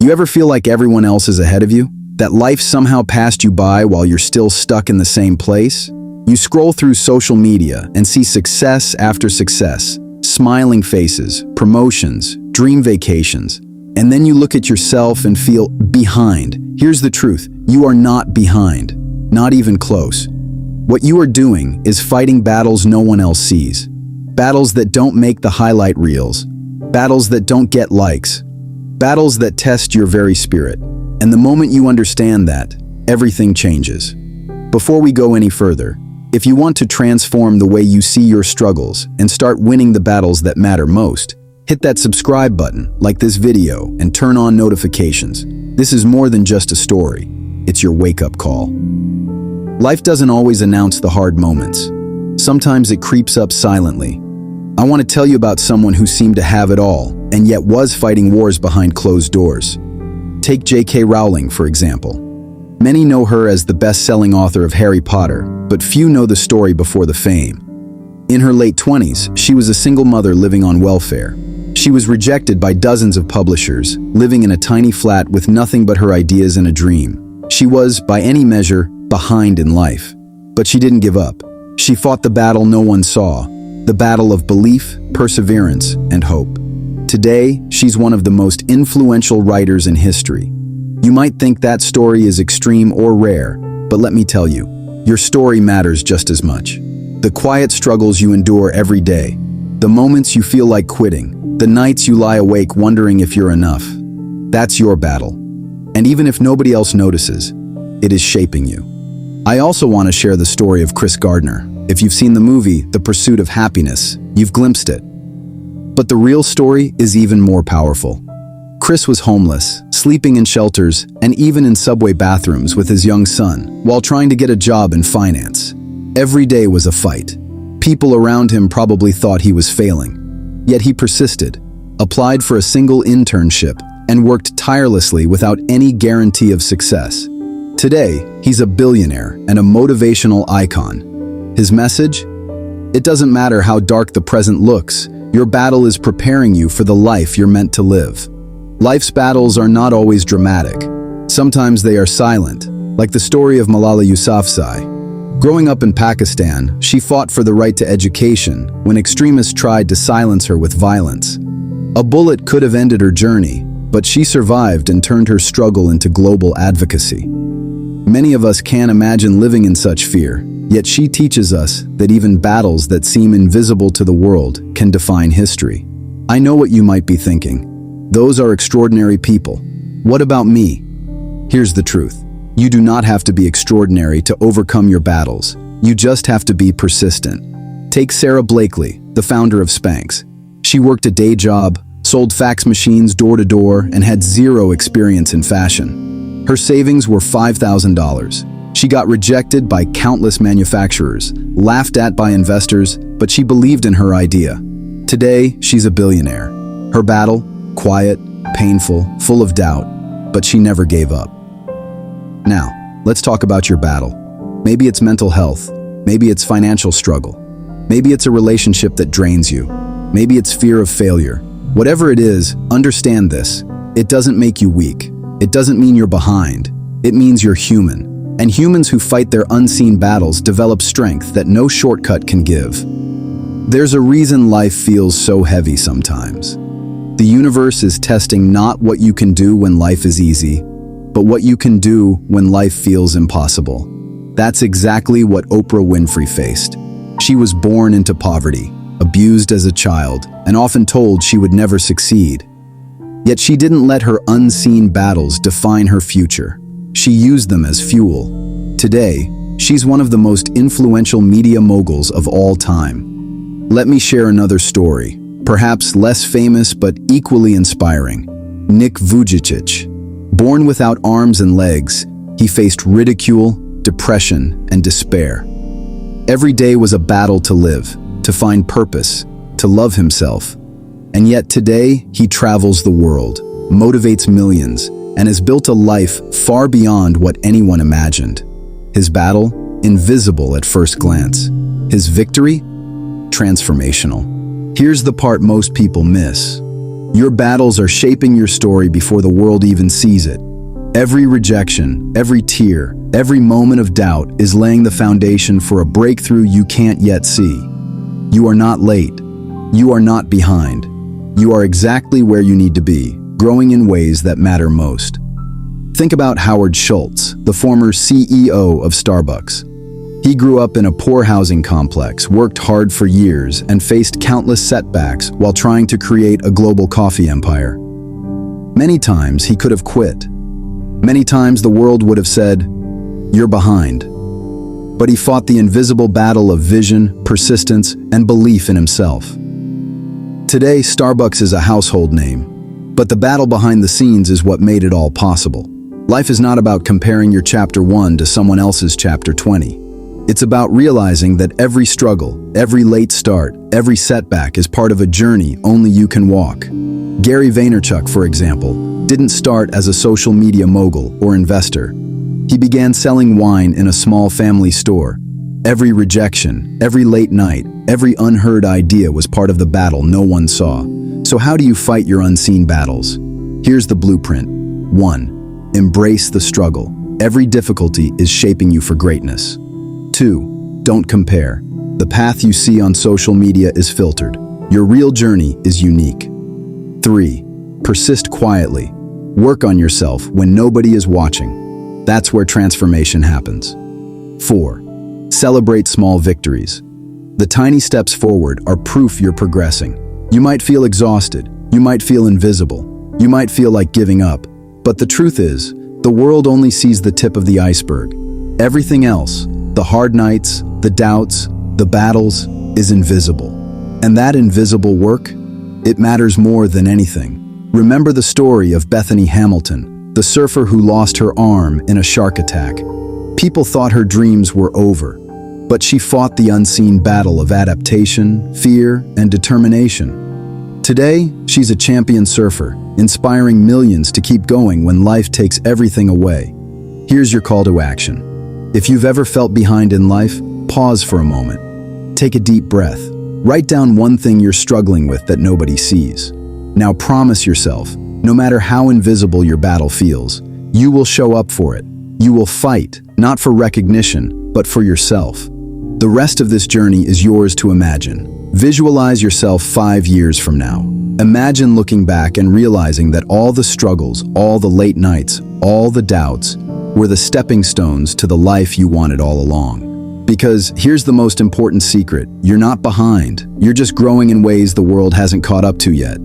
You ever feel like everyone else is ahead of you? That life somehow passed you by while you're still stuck in the same place? You scroll through social media and see success after success, smiling faces, promotions, dream vacations, and then you look at yourself and feel behind. Here's the truth: you are not behind, not even close. What you are doing is fighting battles no one else sees. Battles that don't make the highlight reels. Battles that don't get likes. Battles that test your very spirit. And the moment you understand that, everything changes. Before we go any further, if you want to transform the way you see your struggles and start winning the battles that matter most, hit that subscribe button, like this video, and turn on notifications. This is more than just a story. It's your wake-up call. Life doesn't always announce the hard moments. Sometimes it creeps up silently. I want to tell you about someone who seemed to have it all, and yet was fighting wars behind closed doors. Take J.K. Rowling, for example. Many know her as the best-selling author of Harry Potter, but few know the story before the fame. In her late 20s, she was a single mother living on welfare. She was rejected by dozens of publishers, living in a tiny flat with nothing but her ideas and a dream. She was, by any measure, behind in life. But she didn't give up. She fought the battle no one saw, the battle of belief, perseverance, and hope. Today, she's one of the most influential writers in history. You might think that story is extreme or rare, but let me tell you, your story matters just as much. The quiet struggles you endure every day, the moments you feel like quitting, the nights you lie awake wondering if you're enough, that's your battle. And even if nobody else notices, it is shaping you. I also want to share the story of Chris Gardner. If you've seen the movie, The Pursuit of Happiness, you've glimpsed it. But the real story is even more powerful. Chris was homeless, sleeping in shelters, and even in subway bathrooms with his young son, while trying to get a job in finance. Every day was a fight. People around him probably thought he was failing. Yet he persisted, applied for a single internship, and worked tirelessly without any guarantee of success. Today, he's a billionaire and a motivational icon. His message? It doesn't matter how dark the present looks, your battle is preparing you for the life you're meant to live. Life's battles are not always dramatic. Sometimes they are silent, like the story of Malala Yousafzai. Growing up in Pakistan, she fought for the right to education when extremists tried to silence her with violence. A bullet could have ended her journey, but she survived and turned her struggle into global advocacy. Many of us can't imagine living in such fear, yet she teaches us that even battles that seem invisible to the world can define history. I know what you might be thinking. Those are extraordinary people. What about me? Here's the truth. You do not have to be extraordinary to overcome your battles. You just have to be persistent. Take Sarah Blakely, the founder of Spanx. She worked a day job, sold fax machines door to door, and had zero experience in fashion. Her savings were $5,000. She got rejected by countless manufacturers, laughed at by investors, but she believed in her idea. Today, she's a billionaire. Her battle? Quiet, painful, full of doubt, but she never gave up. Now, let's talk about your battle. Maybe it's mental health. Maybe it's financial struggle. Maybe it's a relationship that drains you. Maybe it's fear of failure. Whatever it is, understand this. It doesn't make you weak. It doesn't mean you're behind. It means you're human. And humans who fight their unseen battles develop strength that no shortcut can give. There's a reason life feels so heavy sometimes. The universe is testing not what you can do when life is easy, but what you can do when life feels impossible. That's exactly what Oprah Winfrey faced. She was born into poverty, abused as a child, and often told she would never succeed. Yet she didn't let her unseen battles define her future. She used them as fuel. Today, she's one of the most influential media moguls of all time. Let me share another story, perhaps less famous but equally inspiring. Nick Vujicic. Born without arms and legs, he faced ridicule, depression, and despair. Every day was a battle to live, to find purpose, to love himself. And yet today, he travels the world, motivates millions, and has built a life far beyond what anyone imagined. His battle? Invisible at first glance. His victory? Transformational. Here's the part most people miss. Your battles are shaping your story before the world even sees it. Every rejection, every tear, every moment of doubt is laying the foundation for a breakthrough you can't yet see. You are not late. You are not behind. You are exactly where you need to be, growing in ways that matter most. Think about Howard Schultz, the former CEO of Starbucks. He grew up in a poor housing complex, worked hard for years, and faced countless setbacks while trying to create a global coffee empire. Many times he could have quit. Many times the world would have said, "You're behind." But he fought the invisible battle of vision, persistence, and belief in himself. Today, Starbucks is a household name, but the battle behind the scenes is what made it all possible. Life is not about comparing your chapter 1 to someone else's chapter 20. It's about realizing that every struggle, every late start, every setback is part of a journey only you can walk. Gary Vaynerchuk, for example, didn't start as a social media mogul or investor. He began selling wine in a small family store. Every rejection, every late night, every unheard idea was part of the battle no one saw. So how do you fight your unseen battles? Here's the blueprint. 1. Embrace the struggle. Every difficulty is shaping you for greatness. 2. Don't compare. The path you see on social media is filtered. Your real journey is unique. 3. Persist quietly. Work on yourself when nobody is watching. That's where transformation happens. 4. Celebrate small victories. The tiny steps forward are proof you're progressing. You might feel exhausted. You might feel invisible. You might feel like giving up. But the truth is, the world only sees the tip of the iceberg. Everything else, the hard nights, the doubts, the battles, is invisible. And that invisible work, it matters more than anything. Remember the story of Bethany Hamilton, the surfer who lost her arm in a shark attack. People thought her dreams were over, but she fought the unseen battle of adaptation, fear, and determination. Today, she's a champion surfer, inspiring millions to keep going when life takes everything away. Here's your call to action. If you've ever felt behind in life, pause for a moment. Take a deep breath. Write down one thing you're struggling with that nobody sees. Now promise yourself, no matter how invisible your battle feels, you will show up for it. You will fight, not for recognition, but for yourself. The rest of this journey is yours to imagine. Visualize yourself 5 years from now. Imagine looking back and realizing that all the struggles, all the late nights, all the doubts were the stepping stones to the life you wanted all along. Because here's the most important secret, you're not behind. You're just growing in ways the world hasn't caught up to yet.